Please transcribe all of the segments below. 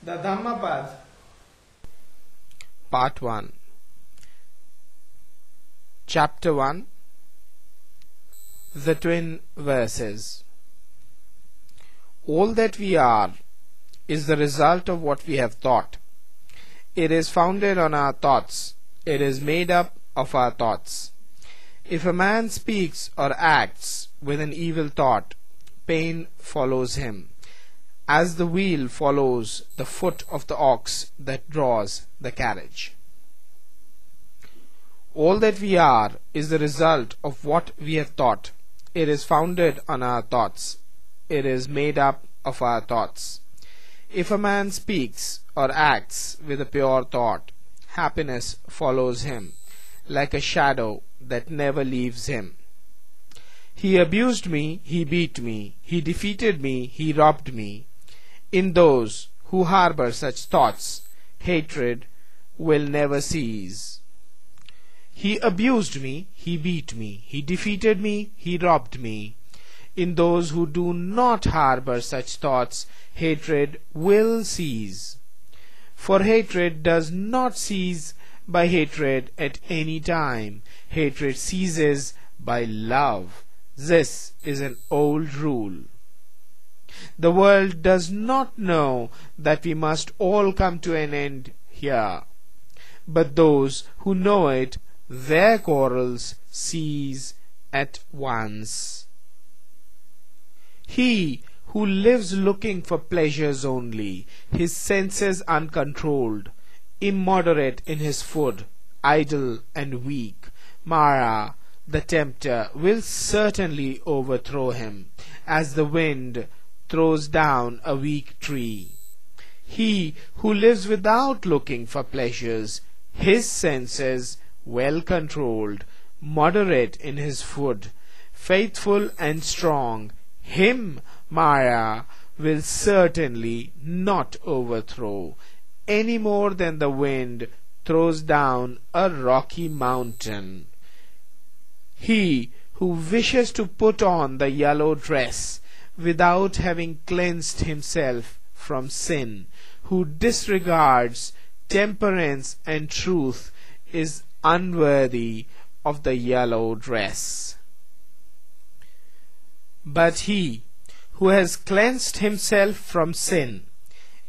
The Dhammapada. Part 1. Chapter 1. The Twin Verses. All that we are is the result of what we have thought. It is founded on our thoughts. It is made up of our thoughts. If a man speaks or acts with an evil thought, pain follows him, as the wheel follows the foot of the ox that draws the carriage. All that we are is the result of what we have thought. It is founded on our thoughts. It is made up of our thoughts. If a man speaks or acts with a pure thought, happiness follows him, like a shadow that never leaves him. He abused me, he beat me, he defeated me, he robbed me. In those who harbor such thoughts, hatred will never cease. He abused me, he beat me, he defeated me, he robbed me. In those who do not harbor such thoughts, hatred will cease. For hatred does not cease by hatred at any time. Hatred ceases by love. This is an old rule. The world does not know that we must all come to an end here. But those who know it, their quarrels cease at once. He who lives looking for pleasures only, his senses uncontrolled, immoderate in his food, idle and weak, Mara, the tempter, will certainly overthrow him, as the wind throws down a weak tree. He who lives without looking for pleasures, his senses well controlled, moderate in his food, faithful and strong, him Maya will certainly not overthrow, any more than the wind throws down a rocky mountain. He who wishes to put on the yellow dress without having cleansed himself from sin, who disregards temperance and truth, is unworthy of the yellow dress. But he who has cleansed himself from sin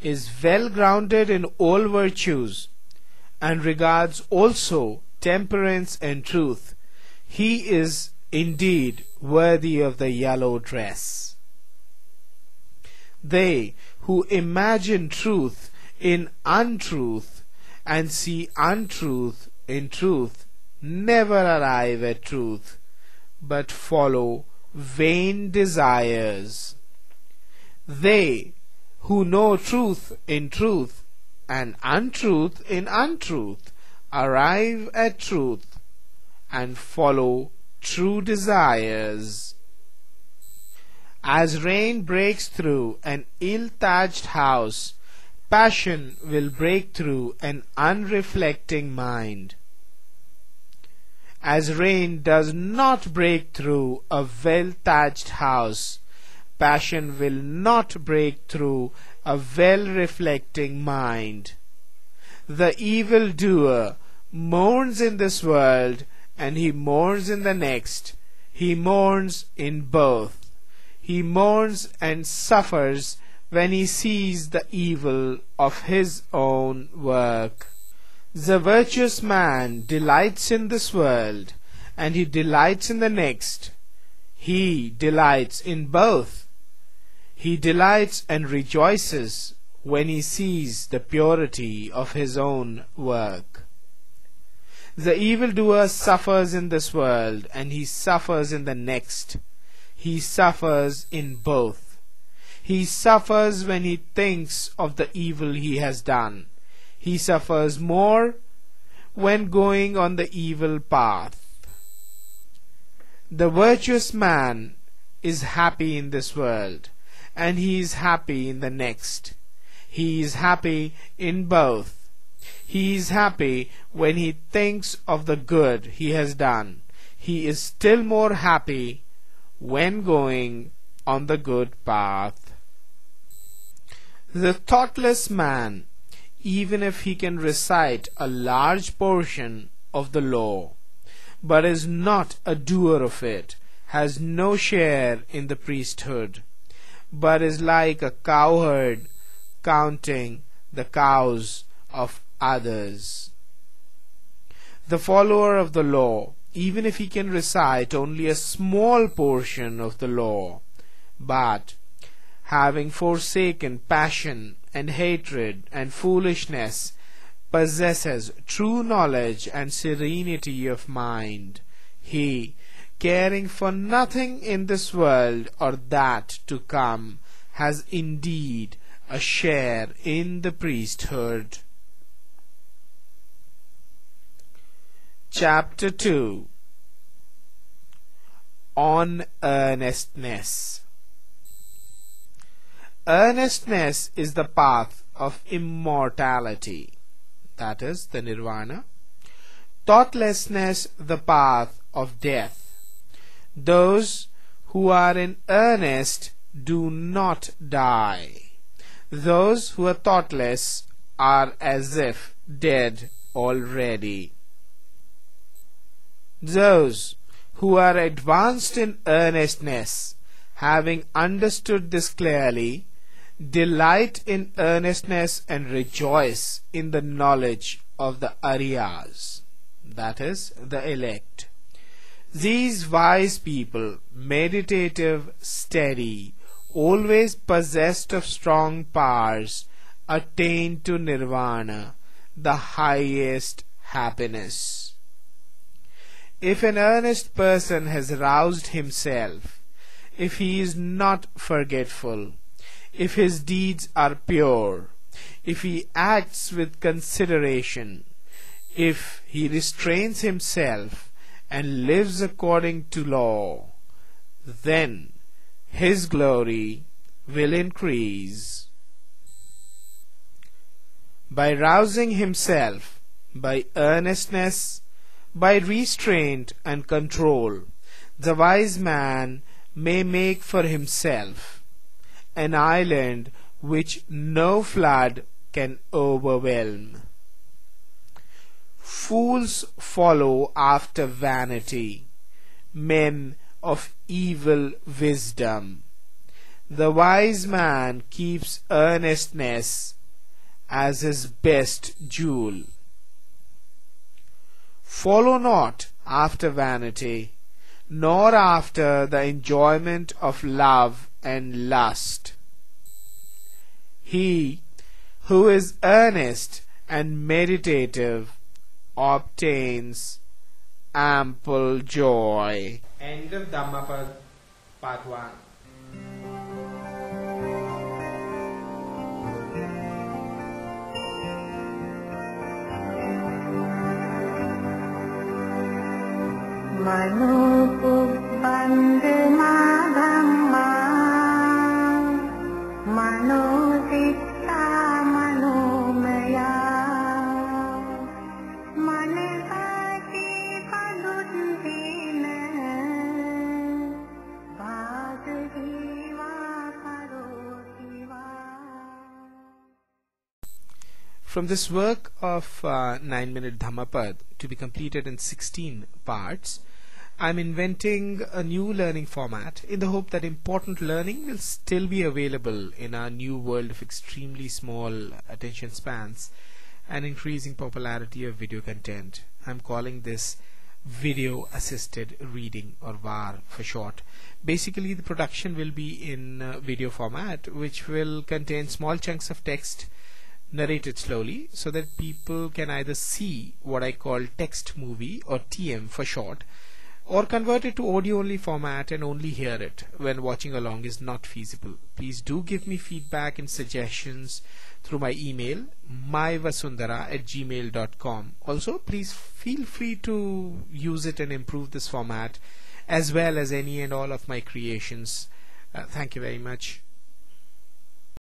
is well grounded in all virtues and regards also temperance and truth. He is indeed worthy of the yellow dress. They who imagine truth in untruth and see untruth in truth never arrive at truth, but follow vain desires. They who know truth in truth and untruth in untruth arrive at truth and follow true desires. As rain breaks through an ill-thatched house, passion will break through an unreflecting mind. As rain does not break through a well-thatched house, passion will not break through a well-reflecting mind. The evildoer mourns in this world and he mourns in the next. He mourns in both. He mourns and suffers when he sees the evil of his own work. The virtuous man delights in this world and he delights in the next. He delights in both. He delights and rejoices when he sees the purity of his own work. The evildoer suffers in this world and he suffers in the next. He suffers in both. He suffers when he thinks of the evil he has done. He suffers more when going on the evil path. The virtuous man is happy in this world and he is happy in the next. He is happy in both. He is happy when he thinks of the good he has done. He is still more happy when going on the good path. The thoughtless man, even if he can recite a large portion of the law, but is not a doer of it, has no share in the priesthood, but is like a cowherd counting the cows of others. The follower of the law, even if he can recite only a small portion of the law, but having forsaken passion and hatred and foolishness, possesses true knowledge and serenity of mind, he, caring for nothing in this world or that to come, has indeed a share in the priesthood. Chapter 2. On Earnestness. Earnestness is the path of immortality, that is, the Nirvana. Thoughtlessness, the path of death. Those who are in earnest do not die. Those who are thoughtless are as if dead already. Those who are advanced in earnestness, having understood this clearly, delight in earnestness and rejoice in the knowledge of the Aryas, that is, the elect. These wise people, meditative, steady, always possessed of strong powers, attain to Nirvana, the highest happiness. If an earnest person has roused himself, if he is not forgetful, if his deeds are pure, if he acts with consideration, if he restrains himself and lives according to law, then his glory will increase. By rousing himself, by earnestness, by restraint and control, the wise man may make for himself an island which no flood can overwhelm. Fools follow after vanity, men of evil wisdom. The wise man keeps earnestness as his best jewel. Follow not after vanity, nor after the enjoyment of love and lust. He who is earnest and meditative obtains ample joy. End of Dhammapada, Part 1. Mano pubbande madhamma, mano citta manomaya, manasati paduddhina, bhagajiva karotiva. From this work of 9-minute Dhammapada, to be completed in 16 parts, I'm inventing a new learning format in the hope that important learning will still be available in our new world of extremely small attention spans and increasing popularity of video content. I'm calling this video assisted reading, or VAR for short. Basically, the production will be in video format, which will contain small chunks of text narrated slowly so that people can either see what I call TextMovie, or TM for short, or convert it to audio only format and only hear it when watching along is not feasible. Please do give me feedback and suggestions through my email myvasundhara@gmail.com. Also, please feel free to use it and improve this format as well as any and all of my creations. Thank you very much.